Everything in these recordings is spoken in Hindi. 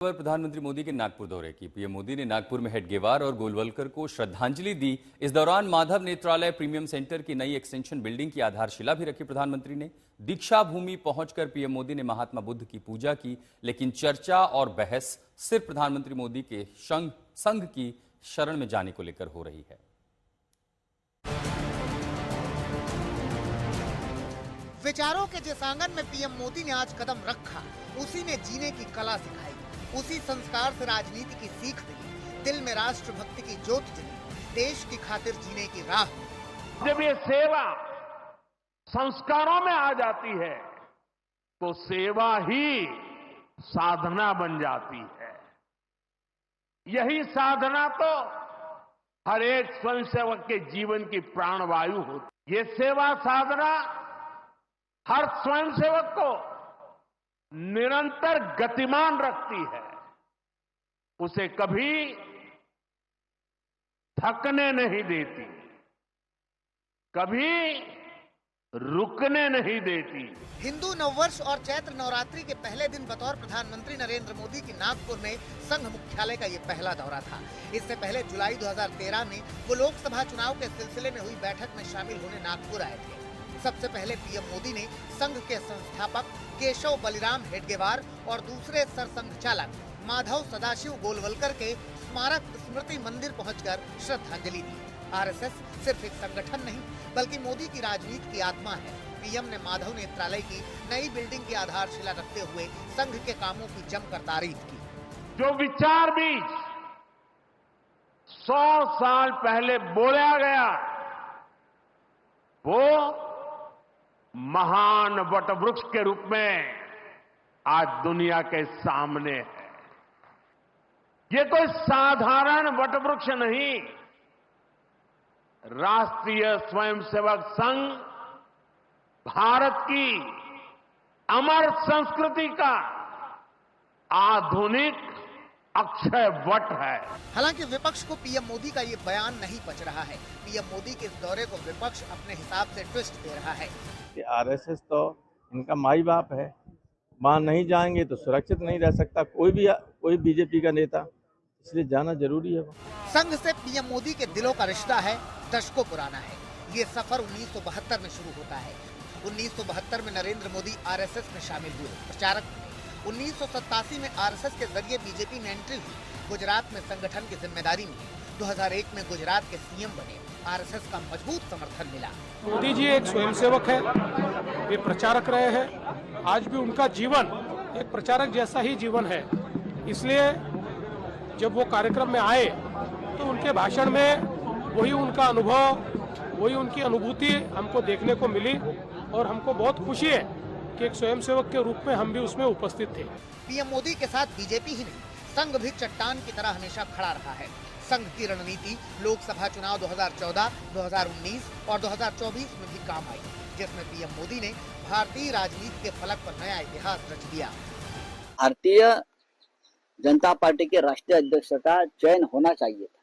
प्रधानमंत्री मोदी के नागपुर दौरे की। पीएम मोदी ने नागपुर में हेडगेवार और गोलवलकर को श्रद्धांजलि दी। इस दौरान माधव नेत्रालय प्रीमियम सेंटर की नई एक्सटेंशन बिल्डिंग की आधारशिला भी रखी। प्रधानमंत्री ने दीक्षा भूमि पहुंचकर पीएम मोदी ने महात्मा बुद्ध की पूजा की, लेकिन चर्चा और बहस सिर्फ प्रधानमंत्री मोदी के संघ की शरण में जाने को लेकर हो रही है। विचारों के जिस आंगन में पीएम मोदी ने आज कदम रखा, उसी ने जीने की कला सिखाई, उसी संस्कार से राजनीति की सीख मिली, दिल में राष्ट्रभक्ति की ज्योत जली, देश की खातिर जीने की राह। जब ये सेवा संस्कारों में आ जाती है तो सेवा ही साधना बन जाती है। यही साधना तो हर एक स्वयंसेवक के जीवन की प्राणवायु होती है। ये सेवा साधना हर स्वयंसेवक को निरंतर गतिमान रखती है, उसे कभी थकने नहीं देती, कभी रुकने नहीं देती। हिंदू नववर्ष और चैत्र नवरात्रि के पहले दिन बतौर प्रधानमंत्री नरेंद्र मोदी की नागपुर में संघ मुख्यालय का ये पहला दौरा था। इससे पहले जुलाई 2013 में वो लोकसभा चुनाव के सिलसिले में हुई बैठक में शामिल होने नागपुर आए थे। सबसे पहले पीएम मोदी ने संघ के संस्थापक केशव बलिराम हेडगेवार और दूसरे सरसंघ चालक माधव सदाशिव गोलवलकर के स्मारक स्मृति मंदिर पहुंचकर श्रद्धांजलि दी। आरएसएस सिर्फ एक संगठन नहीं, बल्कि मोदी की राजनीति की आत्मा है। पीएम ने माधव नेत्रालय की नई बिल्डिंग की आधारशिला रखते हुए संघ के कामों की जमकर तारीफ की। जो विचार बीज 100 साल पहले बोला गया, वो महान वटवृक्ष के रूप में आज दुनिया के सामने है। ये कोई साधारण वटवृक्ष नहीं, राष्ट्रीय स्वयंसेवक संघ भारत की अमर संस्कृति का आधुनिक अक्षय वट है। हालांकि विपक्ष को पीएम मोदी का ये बयान नहीं पच रहा है। पीएम मोदी के इस दौरे को विपक्ष अपने हिसाब से ट्विस्ट दे रहा है कि आरएसएस तो इनका माई बाप है, वहां नहीं जाएंगे तो सुरक्षित नहीं रह सकता कोई बीजेपी का नेता, इसलिए जाना जरूरी है। संघ से पीएम मोदी के दिलों का रिश्ता है, दशकों पुराना है। ये सफर 1972 में शुरू होता है। 1972 में नरेंद्र मोदी आरएसएस में शामिल हुए, प्रचारक बने। 1987 में आरएसएस के जरिए बीजेपी में एंट्री हुई, गुजरात में संगठन की जिम्मेदारी मिली। 2001 में गुजरात के सीएम बने, आरएसएस का मजबूत समर्थन मिला। मोदी जी एक स्वयंसेवक है, वे प्रचारक रहे हैं, आज भी उनका जीवन एक प्रचारक जैसा ही जीवन है। इसलिए जब वो कार्यक्रम में आए तो उनके भाषण में वही उनका अनुभव, वही उनकी अनुभूति हमको देखने को मिली और हमको बहुत खुशी है कि एक स्वयंसेवक के रूप में हम भी उसमें उपस्थित थे। पीएम मोदी के साथ बीजेपी ही नहीं, संघ भी चट्टान की तरह हमेशा खड़ा रहा है। संघ की रणनीति लोकसभा चुनाव 2014, 2019 और 2024 में भी काम आई, जिसमें पीएम मोदी ने भारतीय राजनीति के फलक पर नया इतिहास रच दिया। भारतीय जनता पार्टी के राष्ट्रीय अध्यक्ष का चयन होना चाहिए था,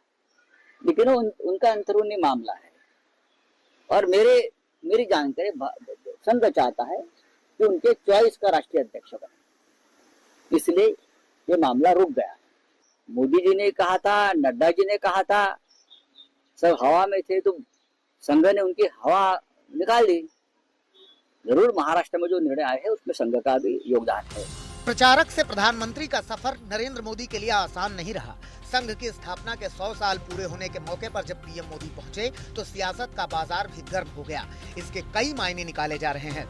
लेकिन उनका अंदरूनी मामला है और मेरी जानकारी संघ चाहता है कि उनके चॉइस का राष्ट्रीय अध्यक्ष बने, इसलिए ये मामला रुक गया। मोदी जी ने कहा था, नड्डा जी ने कहा था, सब हवा में थे तो संघ ने उनकी हवा निकाल दी। जरूर महाराष्ट्र में जो निर्णय आए हैं उसमें संघ का भी योगदान है। प्रचारक से प्रधानमंत्री का सफर नरेंद्र मोदी के लिए आसान नहीं रहा। संघ की स्थापना के 100 साल पूरे होने के मौके पर जब पीएम मोदी पहुंचे तो सियासत का बाजार भी गर्म हो गया। इसके कई मायने निकाले जा रहे हैं।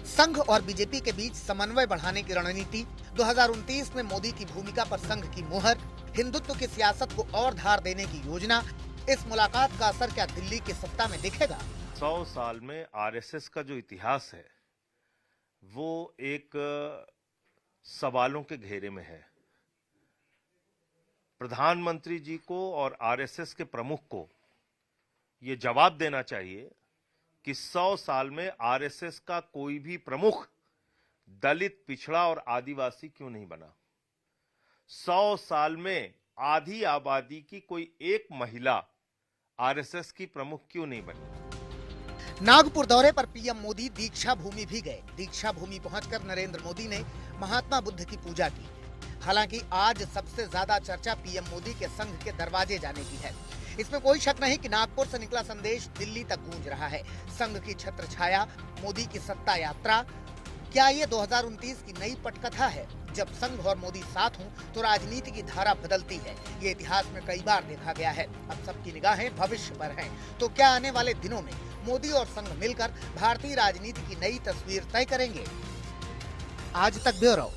संघ और बीजेपी के बीच समन्वय बढ़ाने की रणनीति, 2029 में मोदी की भूमिका पर संघ की मोहर, हिंदुत्व की सियासत को और धार देने की योजना। इस मुलाकात का असर क्या दिल्ली की सत्ता में दिखेगा? 100 साल में आरएसएस का जो इतिहास है वो एक सवालों के घेरे में है। प्रधानमंत्री जी को और आरएसएस के प्रमुख को ये जवाब देना चाहिए कि 100 साल में आरएसएस का कोई भी प्रमुख दलित, पिछड़ा और आदिवासी क्यों नहीं बना। 100 साल में आधी आबादी की कोई एक महिला आरएसएस की प्रमुख क्यों नहीं बनी। नागपुर दौरे पर पीएम मोदी दीक्षा भूमि भी गए। दीक्षा भूमि पहुंचकर नरेंद्र मोदी ने महात्मा बुद्ध की पूजा की। हालांकि आज सबसे ज्यादा चर्चा पीएम मोदी के संघ के दरवाजे जाने की है। इसमें कोई शक नहीं कि नागपुर से निकला संदेश दिल्ली तक गूंज रहा है। संघ की छत्र छाया, मोदी की सत्ता यात्रा, क्या ये 2029 की नई पटकथा है? जब संघ और मोदी साथ हों तो राजनीति की धारा बदलती है। ये इतिहास में कई बार देखा गया है। अब सबकी निगाहें भविष्य पर हैं। तो क्या आने वाले दिनों में मोदी और संघ मिलकर भारतीय राजनीति की नई तस्वीर तय करेंगे? आज तक ब्यूरो।